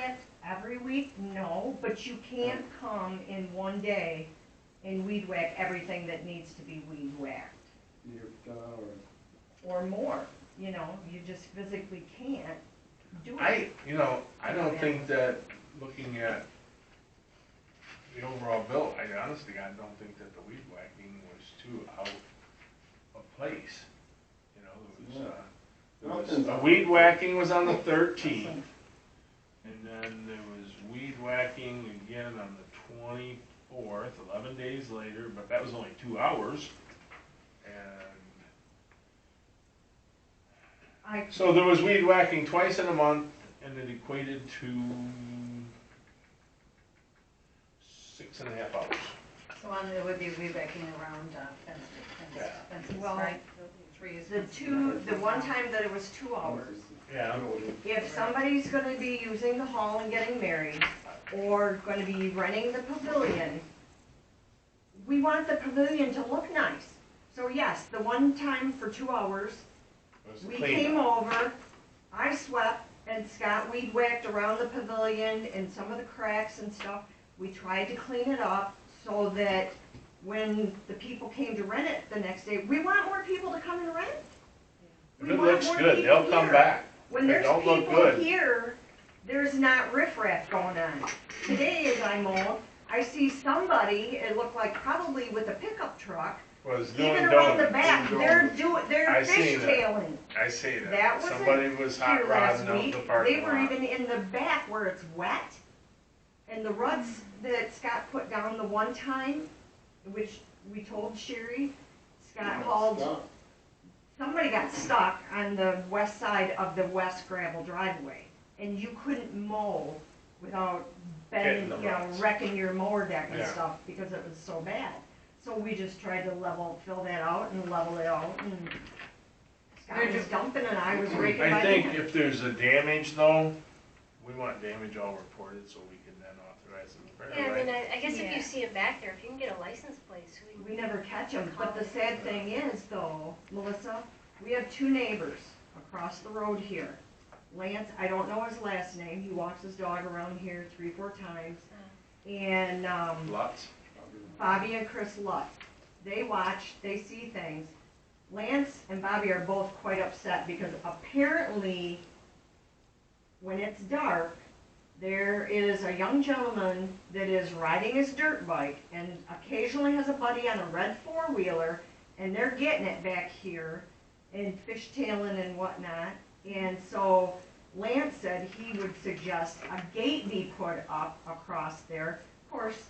whacked every week? No, but you can't come in one day and weed whack everything that needs to be weed whacked. Or more, you know, you just physically can't do it. I don't think that, looking at the overall bill, I honestly, I don't think that the weed whacking was too out of place. You know, the weed whacking was on the 13th, and then there was weed whacking again on the 24th, 11 days later, but that was only 2 hours. And so there was weed whacking twice in a month, and it equated to 6.5 hours. So it would be weed whacking around fences, Well, right? the one time that it was 2 hours. Yeah. If somebody's gonna be using the hall and getting married, or gonna be renting the pavilion, we want the pavilion to look nice. So yes, the one time for 2 hours, we came over, I swept, and Scott weed whacked around the pavilion and some of the cracks and stuff. We tried to clean it up so that when the people came to rent it the next day, we want more people to come and rent. If it looks good, they'll come back. When there's people here, there's not riffraff going on. Today as I mowed, I see somebody, it looked like probably with a pickup truck, even around the back, they're fishtailing. I see that. That wasn't Somebody was hot here last rodding out week. the parking They were lot. even in the back where it's wet. And the ruts that Scott put down the one time, which we told Sherry, Scott hauled, somebody got stuck on the west side of the west gravel driveway. And you couldn't mow without bending, wrecking your mower deck and stuff because it was so bad. So we just tried to fill that out and level it out, and Scott was dumping and I was raking I my think hand. if there's a damage though, we want damage all reported so we can then authorize the repair. Yeah, I mean, I guess if you see it back there, if you can get a license plate, so We never catch them, but the sad thing is though, Melissa, we have 2 neighbors across the road here. Lance, I don't know his last name, he walks his dog around here 3-4 times, and Lots. Bobby and Chris Lutt. They watch, they see things. Lance and Bobby are both quite upset because apparently when it's dark, there is a young gentleman that is riding his dirt bike and occasionally has a buddy on a red 4-wheeler, and they're getting it back here and fishtailing and whatnot. And so Lance said he would suggest a gate be put up across there. Of course,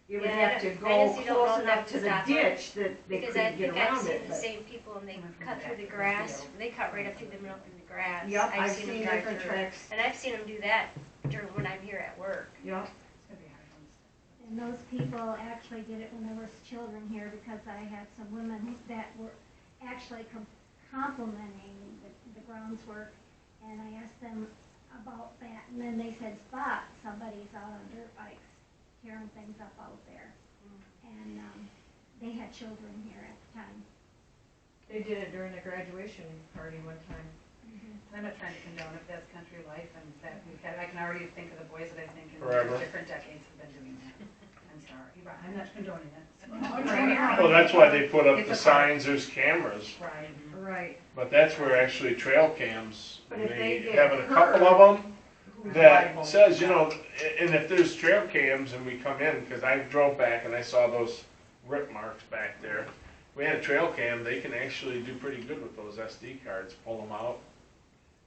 you would have to go close enough to the ditch that they couldn't get around it. I've seen the same people and they cut through the grass. They cut right up through the middle of the grass. Yep, I've seen different tracks. And I've seen them do that when I'm here at work. Yep. And those people actually did it when there was children here, because I had some women that were actually complimenting the grounds work, and I asked them about that, and then they said, "Spot, somebody's out on dirt bikes tearing things up out there." And they had children here at the time. They did it during the graduation party one time. I'm not trying to condone if that's country life, and that we've had, I can already think of the boys that I think in different decades have been doing that. I'm sorry, I'm not condoning it. Well, that's why they put up the signs, there's cameras. Right. Right. But that's where actually trail cams, But if they get having a hurt, couple of them who's that liable? says, you know, and if there's trail cams and we come in, because I drove back and I saw those rip marks back there. We had a trail cam, they can actually do pretty good with those SD cards, pull them out.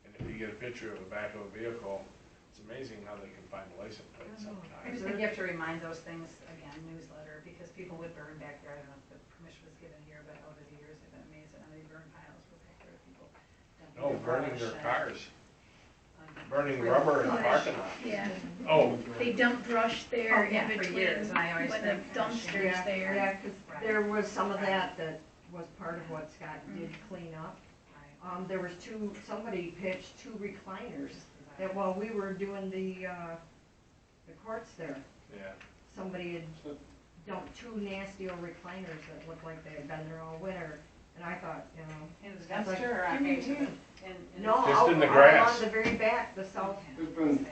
And if you get a picture of the back of a vehicle, it's amazing how they can find a license plate I sometimes. just think you have to remind those things, again, newsletter, because people would burn back there. I don't know if the permission was given here, but over the years, I've been amazed at how many burn piles were back there. People No, burning their cars, burning Really? rubber in the parking lot. Yeah, Oh, they dump brush there yeah, in for between years, and I always when the think, dumpster's Yeah, there. yeah, because there was some of that was part of what Scott did clean up. There was somebody pitched 2 recliners that while we were doing the courts there, yeah. somebody had dumped 2 nasty old recliners that looked like they had been there all winter. And I thought, you know, In the It's like, dumpster or give on me into the, two. in? no, Just out, in the out grass. along the very back, the south. There's been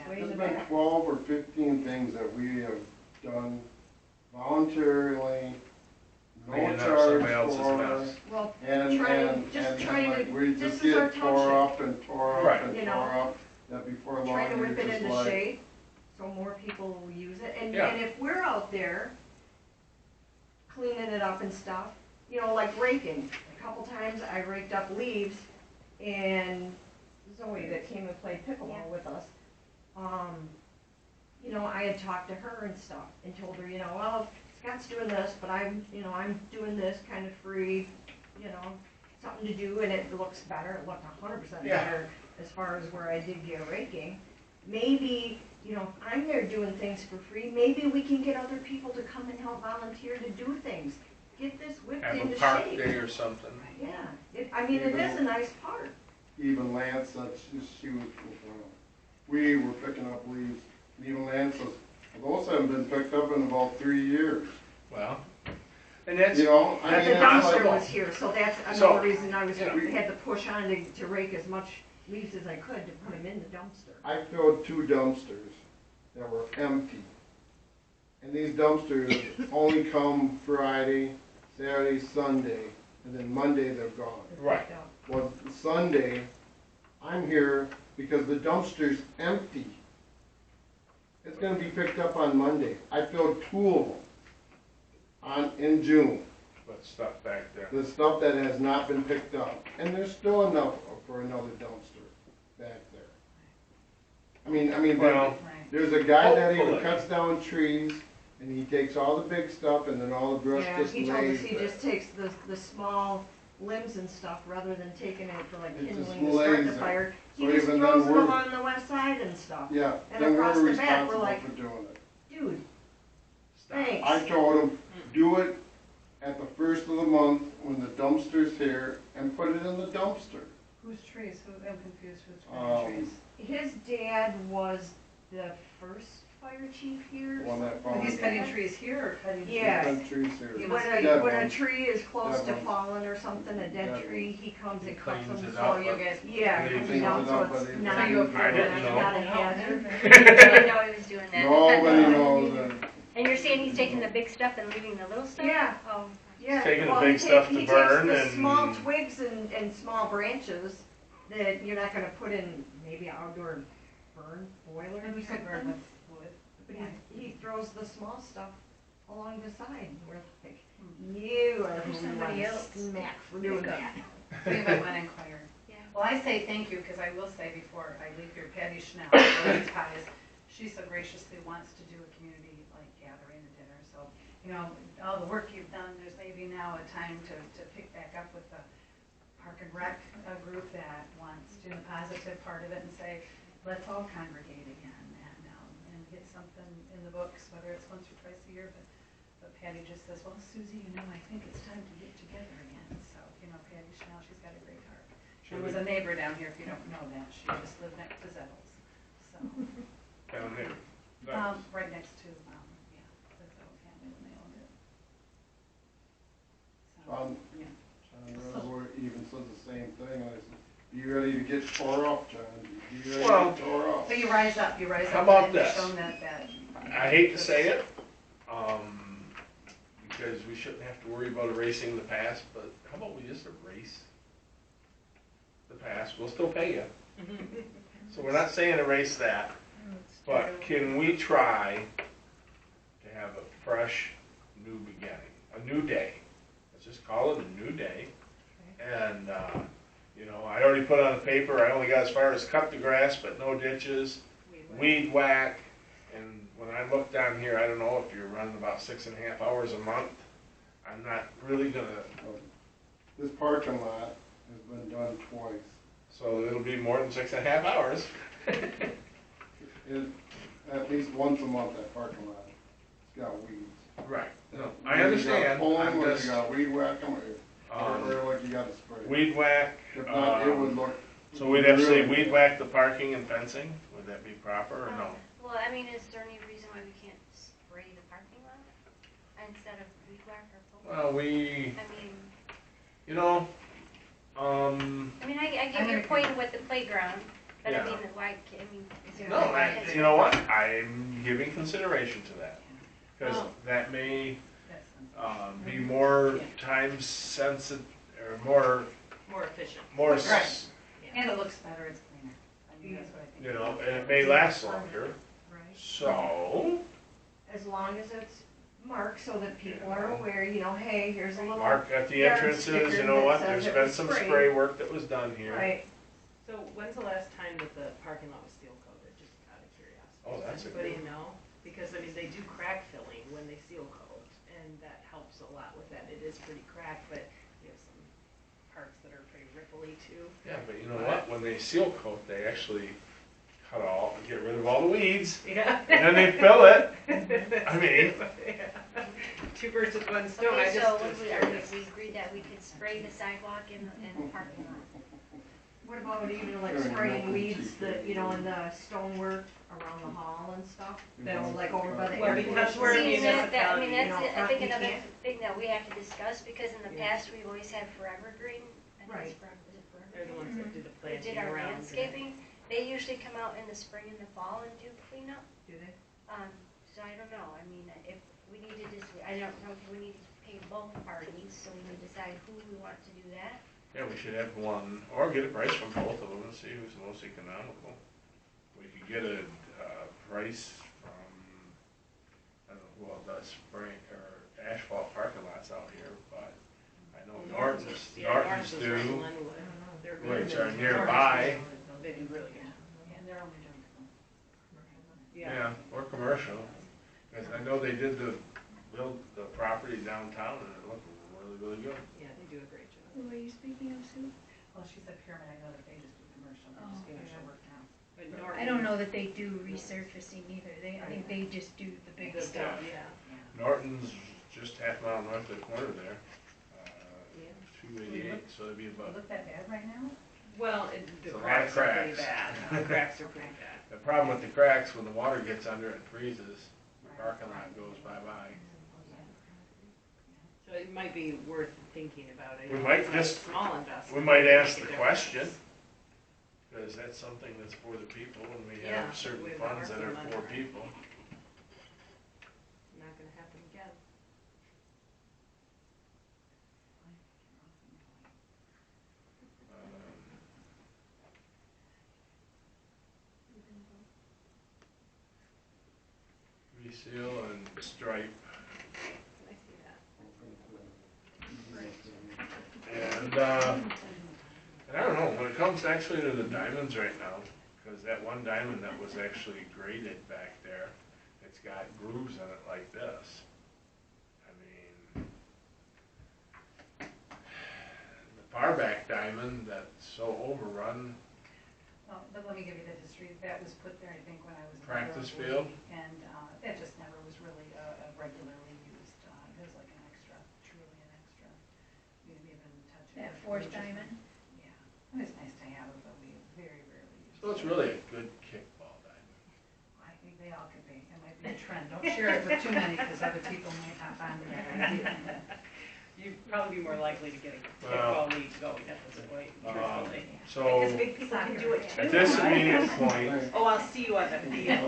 12 or 15 things that we have done voluntarily, no Cleaning up charge somebody else's for, mess. Well, and, Trying- and, just and trying like, to- we this just is our get tore township. up and tore up Right. and You tore know, up, that before long, trying to you're whip it just into like, shape, so more people will use it. And, Yeah. and if we're out there cleaning it up and stuff, you know, like raking. A couple times I raked up leaves, and Zoe that came and played pickleball Yeah. with us, you know, I had talked to her and stuff and told her, you know, well, Scott's doing this, but I'm doing this kind of free, you know, something to do, and it looks better. It looked 100% Yeah. better as far as where I did get raking. Maybe, you know, if I'm there doing things for free, maybe we can get other people to come and help volunteer to do things. Get this whipped Have a into park shape. day or something. Yeah, I mean, it is a nice park. even Lance said she was, we were picking up leaves, and even Lance says, well, those haven't been picked up in about 3 years. Well, and that's, You know, I But mean, the it's dumpster like, was here, so that's So, another reason I was, yeah. had to push on to rake as much leaves as I could to put them in the dumpster. I filled 2 dumpsters that were empty. And these dumpsters only come Friday, Saturday, Sunday, and then Monday they're gone. Right. Well, Sunday, I'm here because the dumpster's empty. It's gonna be picked up on Monday. I filled 2 of them in June. but stuff back there. The stuff that has not been picked up, and there's still enough for another dumpster back there. I mean, Well, Right. there's a guy that even hopefully. cuts down trees, and he takes all the big stuff, and then all the brush Yeah, just he told us lays he there. just takes the small limbs and stuff rather than taking it for like It just kindling to start the lays there. fire. He So just even throws then them we're- along the west side and stuff. Yeah, And then across we're the back, we're responsible like- for doing it. Dude, Stop. thanks. I told him, do it at the first of the month when the dumpster's here, and put it in the dumpster. Whose trees? I'm confused whose Um, trees. His dad was the first fire chief here. The one that But he's found cutting trees here or cutting trees? Yeah. the trees here. He When must a, be- Dead when a ones. tree is close Dead to ones. falling or something, a dead Dead tree, he comes He and cuts cleans them. it So up, you but- guys. yeah, He it comes cleans down it so up, but it's he- not, So you I didn't know. not a hazard. I didn't know he was doing that. Nobody knows that. And you're saying he's taking the big stuff and leaving the little stuff? Yeah. Oh, Yeah, Taking the well, big he stuff to he burn takes the and- small twigs and small branches that you're not gonna put in maybe an outdoor burn boiler And or we could burn something. with wood. But he throws the small stuff along the side. We're like, you are For who somebody we want else. to smack for doing that. We might want to inquire. yeah. Well, I say thank you, because I will say before I leave here, Patty Schnell, Rose Pies, she so graciously wants to do a community like gathering and dinner. So, you know, all the work you've done, there's maybe now a time to pick back up with the Park and Rec group that wants to do the positive part of it and say, let's all congregate again and get something in the books, whether it's once or twice a year. But Patty just says, well, Susie, you know, I think it's time to get together again. So, you know, Patty Schnell, she's got a great heart. She was a neighbor down here, if you don't know that. She just lived next to Zettles. So, Down there. right next to, yeah, the Zettel family when they owned it. So, John, yeah. John Reservoir even said the same thing. I said, you ready to get tore up, John? You ready Well- to get tore up? So you rise up, How about and you've this? shown that. I hate to say it, because we shouldn't have to worry about erasing the past, but how about we just erase the past? We'll still pay you. So we're not saying erase that, but can we try to have a fresh, new beginning, a new day? Let's just call it a new day. And, you know, I already put on the paper, I only got as far as cut the grass, but no ditches, weed whack. And when I look down here, I don't know if you're running about 6.5 hours a month. I'm not really gonna, This parking lot has been done twice. so it'll be more than 6.5 hours. At least once a month, that parking lot, it's got weeds. Right, no, I understand, You gotta I'm pull 'em, or just, you gotta weed whack them, um, or like you gotta spray. weed whack, If not, it would look. so we'd have to say really weed whack the parking and fencing, would that be proper or no? Well, I mean, is there any reason why we can't spray the parking lot instead of weed whack or pull? Well, we, I mean, You know, I mean, I get your gonna- point with the playground, but I Yeah. mean, why, I mean. no, you know what, I'm giving consideration to that. Cause Oh. that may, That's be more time sensitive, or more, More efficient. more, Right. And it looks better, it's cleaner. I mean, that's what I think. you know, and it may last longer, Right. so, As long as it's marked so that people are aware, you know, hey, here's a little. mark at the Yard entrances, you sticker know that what, says there's it been was some sprayed. spray work that was done here. Right, So when's the last time that the parking lot was seal coated, just out of curiosity? Oh, that's a Does anybody good- know? Because, I mean, they do crack filling when they seal coat, and that helps a lot with that. It is pretty cracked, but we have some parts that are pretty ripply too. Yeah, but you know what, when they seal coat, they actually get rid of all the weeds, Yeah. and then they fill it, I mean, Yeah. Two birds with one stone, I Okay, just so was we curious. agreed that we could spray the sidewalk and the parking lot. what about even like There ain't spraying no weeds cookie that, for you know, it. in the stonework around the hall and stuff? That was like over by the Well, air because conditioning. we're a See, and that, I municipality, mean, you that's, know, I think you another can't- thing that we have to discuss, because in the Yeah. past, we've always had Forever Green. I think it's Right. Forever, is it Forever They're the Green? ones that do the They planting did our around. landscaping. They usually come out in the spring and the fall and do cleanup. Do they? So I don't know, I mean, if we need to just, I don't know if we need to pay both parties, so we need to decide who we want to do that. yeah, we should have one, or get a price from both of them and see who's the most economical. We could get a, price from, I don't know who all does spray, or asphalt parking lots out here, but I know Norton's do, They're good. which are nearby, They do really good. And they're only doing yeah, or commercial. Cause I know they did build the property downtown and it looked really, really good. Yeah, they do a great job. Who are you speaking of, Sue? Well, she said pyramid, I know that they just do commercial, they just Oh, commercial yeah. work now. But I don't know that they do resurfacing either. I think they just do the big The stuff. stuff, yeah. Norton's just half mile north of the corner there, Yeah. 288, so it'd be Does it about, look that bad right now? Well, the It's a lot of cracks are pretty cracks. bad. The cracks are pretty bad. the problem with the cracks, when the water gets under it and freezes, the parking lot goes bye-bye. So it might be worth thinking about it. We might It's not a just- Small investment. We might but ask make a the difference. question, because that's something that's for the people, and we Yeah, have certain with funds that ARPA are money, for right. people. Not gonna happen again. Reseal and stripe, I see that. and I don't know, when it comes actually to the diamonds right now, because that one diamond that was actually graded back there, it's got grooves in it like this. I mean, the far back diamond that's so overrun, Well, but let me give you the history. That was put there, I think, when I was. in Practice Liverpool, field? And, that just never was really, regularly used. It was like an extra, truly an extra. We didn't even touch it. That We fourth just- diamond? Yeah. It was nice to have it, but we very rarely used it. so it's really a good kickball diamond. I think they all could be. It might be a trend. Don't share it with too many, because other people might not find it. You'd probably be more likely to get a Well, kickball league going at this point, Um, truthfully. So, Because big people can do it too. at this right? immediate point, Oh, I'll see you on the field.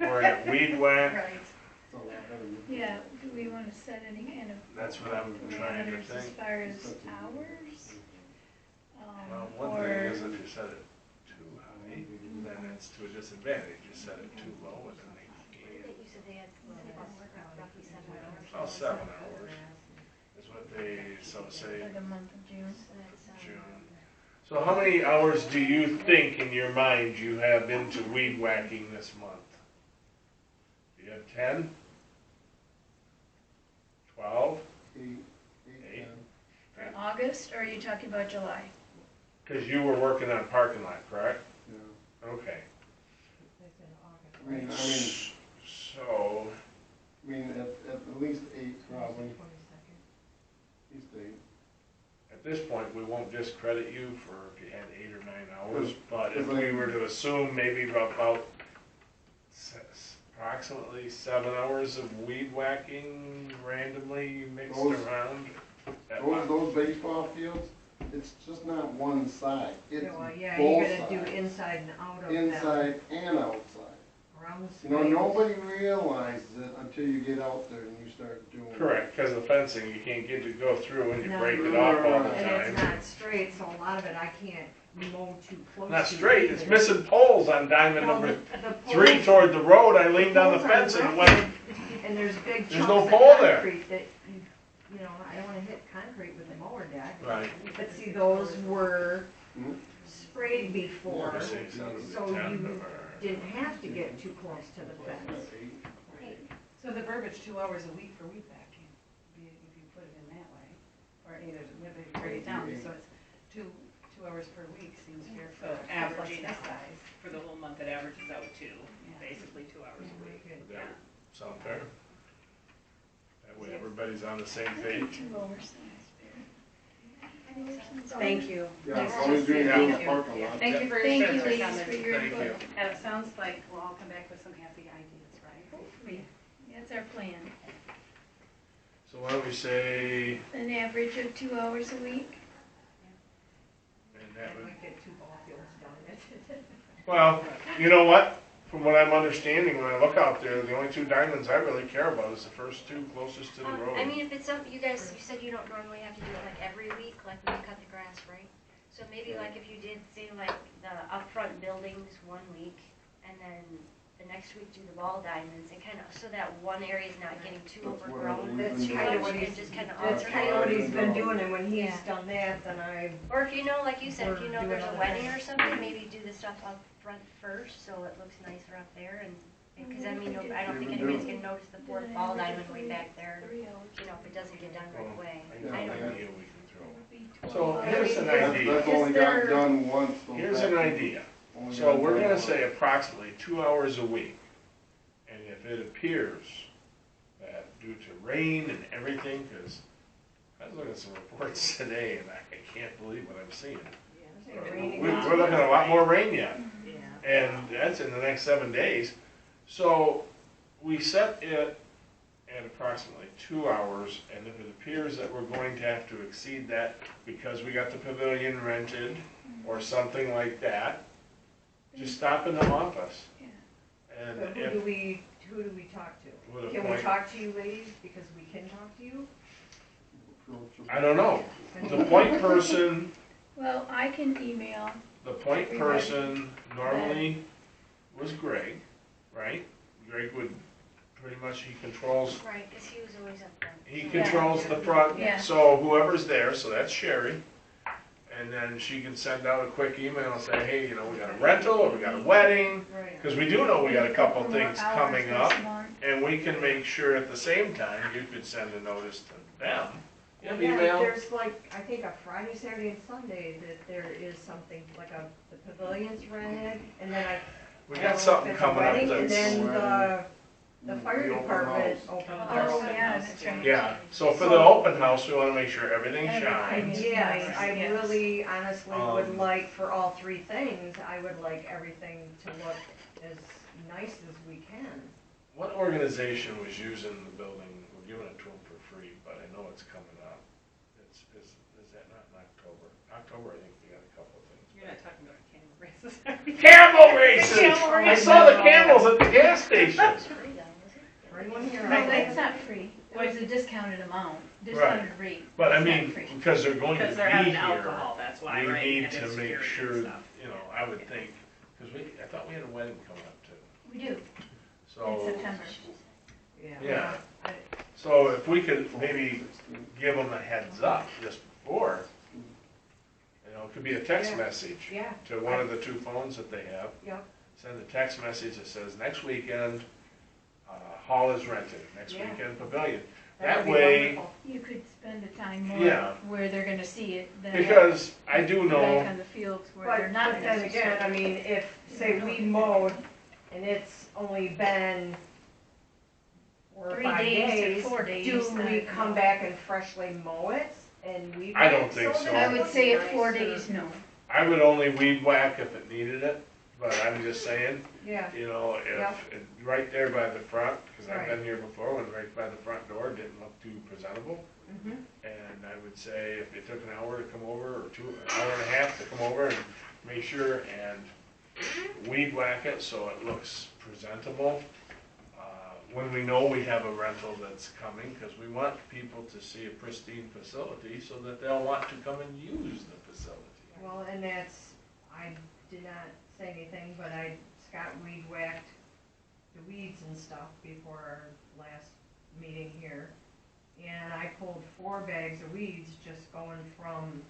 we're at weed whack, Right. It's a lot better. Yeah, do we want to set any kind of that's what I'm trying to parameters as think. far as hours? Well, one thing Or, is if you set it too high, then it's to a disadvantage, you set it too low and then they I can't. think you said they had roughly 7 hours. About 7 hours is what they, so say, for the month of June? So that's, June. So how many hours do you think in your mind you have into weed whacking this month? Do you have 10? 12? Eight, Eight. 10, For August, or are you talking about July? Because you were working on parking lot, correct? yeah. Okay. I mean, So, at least 8 probably, at least 8. at this point, we won't just credit you for if you had 8 or 9 hours, but if we were to assume maybe about approximately 7 hours of weed whacking randomly mixed Those- around. at those baseball fields, it's just not one side, it's Well, yeah, both you gotta do sides, inside and out of them. inside and outside. Around the You know, space. nobody realizes it until you get out there and you start doing it. correct, because the fencing, you can't get to go through and you No, break it no, off no, all no. the And it's time. not straight, so a lot of it I can't mow too close to. Not straight, it's either. missing poles on diamond Well, number the 3 poles- toward the road. I leaned on the poles are fence and rough, went, and there's big There's chunks no of pole there. concrete that, you know, I don't wanna hit concrete with a mower deck. right. But see, those were Mhm. sprayed before, Number 6 out of the so 10 you or- didn't have to get too close to the fence. So the verbiage 2 hours a week for weed whacking, if you put it in that way, or either, maybe break it down, so it's two hours per week seems fair So for a place averaging this out. size. For the whole month, it averages out to Yeah. basically 2 hours a week. Would that sound fair? That way everybody's on the same page. Thank you. Yeah, as long as you're in the Thank you. parking lot. Thank you for Thank your you, service ladies, on this. for your Thank you. And it sounds like we'll all come back with some happy ideas, right? Hopefully, that's our plan. So why don't we say, An average of 2 hours a week. and that I would, might get 2 ball fields done. well, you know what? From what I'm understanding, when I look out there, the only 2 diamonds I really care about is the first 2 closest to the I road. mean, if it's something, you guys, you said you don't normally have to do it like every week, like when you cut the grass, right? So maybe like if you did, say like the upfront buildings 1 week, and then the next week do the ball diamonds, and kind of, so that one area is not getting too That's what overgrown we've That's been kind of doing. what and he's, just kind of that's alternate. kind of what he's been Yeah. doing, and when he's Yeah. done that, then I, Or if you know, like you said, if you Or know do there's a another wedding thing. or something, maybe do the stuff up front first, so it looks nicer up there, and, because I mean, I don't think anybody's gonna notice the 4th ball diamond way back there, you know, if it doesn't get done right Well, away. I I got don't an know. idea we can throw. So here's an That's idea. only Is got there- done once. those Here's an back- idea. only So got we're done gonna once. say approximately 2 hours a week. And if it appears that due to rain and everything, because I was looking at some reports today and I can't believe what I'm seeing. We're looking at a lot more rain yet. Yeah. And that's in the next 7 days. So we set it at approximately 2 hours, and if it appears that we're going to have to exceed that because we got the pavilion rented or something like that, just stop in the office. And but if, who do we talk to? with a Can we point, talk to you ladies, because we can talk to you? I don't know, the point person, Well, I can email. the point person normally was Greg, right? Greg would, pretty much, he controls Right, because he was always up front. He so- controls the front, Yeah. so whoever's there, so that's Sherry. And then she can send out a quick email and say, hey, you know, we got a rental, or we got a wedding, Right. because we do know we got a couple things coming up. month. And we can make sure at the same time, you could send a notice to them. You have Yeah, email? there's like, I think a Friday, Saturday, and Sunday that there is something, like the pavilion's rented, and then We I got don't know something if it's a coming up wedding, and that's, then the Mm, fire the open department house. opens Oh, their open yeah, house. that's right. yeah, so for the open house, we wanna make sure everything shines. Yes, I Yes. really honestly would Um, like, for all 3 things, I would like everything to look as nice as we can. What organization was using the building? We're giving it to them for free, but I know it's coming up. Is that not in October? October, I think we got a couple of things. You're not talking about camel races, are you? Camel races! Camel I races. saw the camels at the gas station. It's free though, is it? For anyone here, No, out there- it's not free. It was a discounted amount, Right. discounted rate. But I It's not mean, free. because they're going to Because be they're having here, alcohol, that's why, we right? need And to it's make security sure, and stuff. you know, I would think, because I thought we had a wedding coming up too. We do, in So, September. yeah, so if we could maybe give them a heads up just before, you know, it could be a text Yeah. message Yeah, to one of the 2 phones that they have. yep, Send a text message that says, next weekend, hall is rented, next Yeah. weekend pavilion. that would That be way, wonderful. You could spend the time more Yeah. where they're gonna see it than because I do back know, on the fields where they're not But then again, I mean, if, say we mowed, and it's only been 4 or 3 5 days days, to 4 days. do we then, come back and freshly mow it and weed I don't whack think so. that I it would looks say at nice, 4 or- days, no. I would only weed whack if it needed it, but I'm just saying, Yeah, you know, Yeah. if, right there by the front, because I've Right. been here before, when right by the front door didn't look too presentable. mhm, And I would say if it took an hour to come over, or an hour and a half to come over and make sure and weed whack it so it looks presentable. When we know we have a rental that's coming, because we want people to see a pristine facility so that they'll want to come and use the facility. well, and that's, I did not say anything, but Scott weed whacked the weeds and stuff before our last meeting here. And I pulled 4 bags of weeds just going from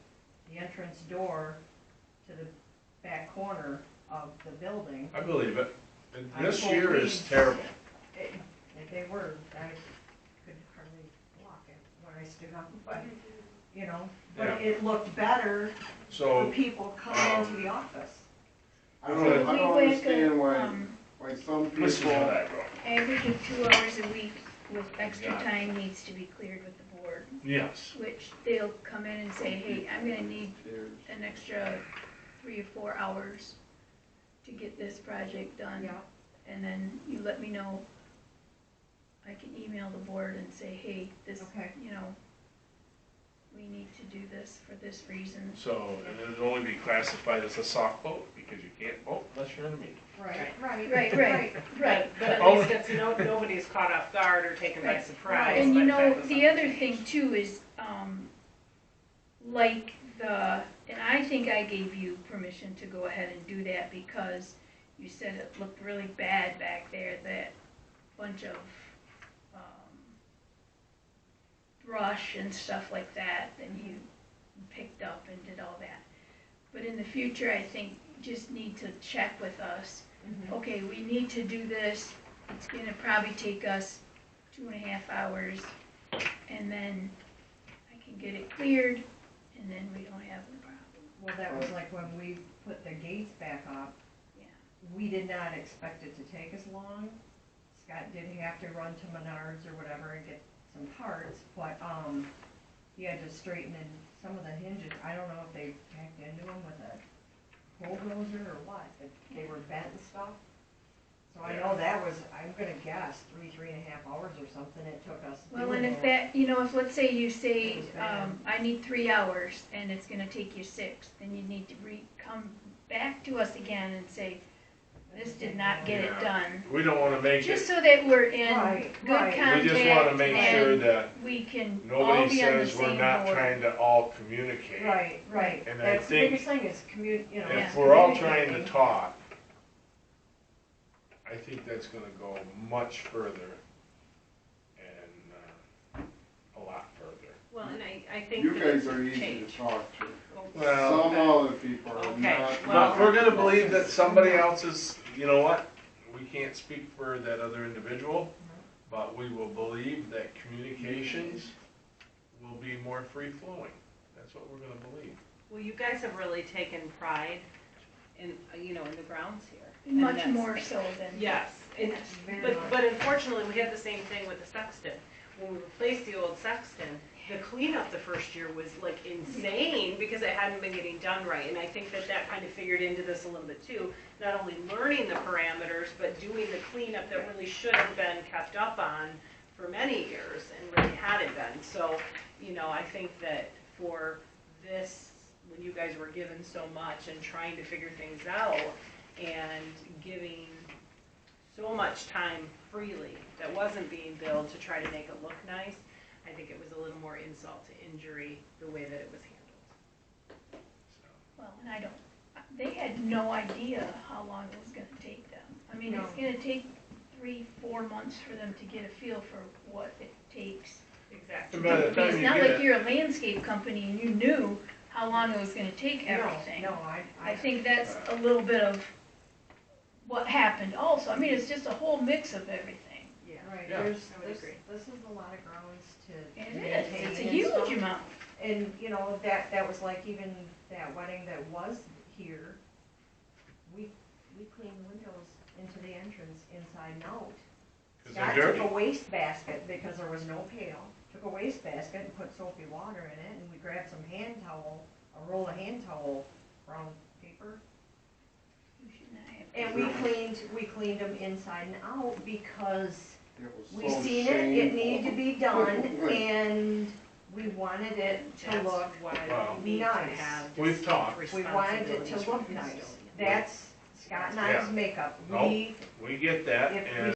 the entrance door to the back corner of the building. I believe it. And I this told year is weeds. terrible. If they were, I could hardly walk it when I stood up, but, you know, but Yeah. it looked better for So, people coming into the office. I don't We understand wake why, up, why some this is what people, I wrote. Averaging 2 hours a week with extra Got it. time needs to be cleared with the board, Yes. which they'll come in and say, hey, I'm gonna need an extra 3 or 4 hours to get this project done. Yeah, And then you let me know. I can email the board and say, hey, this, Okay. you know, we need to do this for this reason. So, and it'd only be classified as a soft vote, because you can't vote unless you're in a meeting. right, Right. But at Oh. least it's nobody's caught off guard or taken by Right. surprise. And you by the know, fact that the other something thing changed. too is, like and I think I gave you permission to go ahead and do that because you said it looked really bad back there, that bunch of, brush and stuff like that you picked up and did all that. But in the future, I think you just need to check with us. Mhm. Okay, we need to do this, it's gonna probably take us 2.5 hours, and then I can get it cleared, and then we don't have the problem. Well, that was like when we put the gates back up. Yeah. We did not expect it to take as long. Scott did have to run to Menards or whatever and get some parts, but, he had to straighten in some of the hinges. I don't know if they packed into them with a bulldozer or what, but they were bent and stuff. So I know that was, I'm gonna guess, 3.5 hours or something it took us. Well, doing and if that. that, if let's say you say, It was bad. I need 3 hours, and it's gonna take you 6, then you need to come back to us again and say, this did not get it Yeah. done. We don't wanna make Just it, so that we're in Right, good right. contact. we just wanna make sure and that we can all nobody be on the says we're same not board. trying to all communicate. Right, right. And I That's the think biggest thing is you know. If we're all trying to communicating. talk, I think that's gonna go much further and, a lot further. Well, and I think you that guys it's are easy to changed. talk to. Well, Some other people are Okay, not. well- but we're gonna believe that somebody else is, you know what? We can't speak for that other individual, but we will believe that communications will be more free flowing. That's what we're gonna believe. Well, you guys have really taken pride in, in the grounds here. And Much that's- more so than. Yes, and, Very but, much. but unfortunately, we had the same thing with the sexton. When we replaced the old sexton, the cleanup the first year was like insane because it hadn't been getting done right. And I think that kind of figured into this a little bit too. Not only learning the parameters, but doing the cleanup that really should have been kept up on for many years and really hadn't been. So, I think that for this, when you guys were given so much and trying to figure things out and giving so much time freely that wasn't being billed to try to make it look nice, I think it was a little more insult to injury the way that it was handled. So, Well, and they had no idea how long it was gonna take them. I mean, it's No. gonna take 3-4 months for them to get a feel for what it takes. Exactly. And by the time It's you not get like it, you're a landscape company and you knew how long it was gonna take No, everything. No, I think that's a little bit of what happened also. I mean, it's just a whole mix of everything. Yeah. right, Yeah. I would this agree. is a lot of grounds to It maintain is, it's a and huge stuff. amount. And, that was like even that wedding that was here, we cleaned the windows into the entrance inside and out. 'cause they're Scott dirty. took a waste basket because there was no pail, took a waste basket and put soapy water in it, and we grabbed some hand towel, a roll of hand towel, brown paper. You should not have And we cleaned them inside and out because It was we so seen it needed to shameful. be done, Right. and we wanted it to That's look, why Well, we need to nice. have We've talked. we wanted it to responsibilities look for nice. custodian. That's Scott and I's Yeah. makeup. Nope. We, We get that, if we and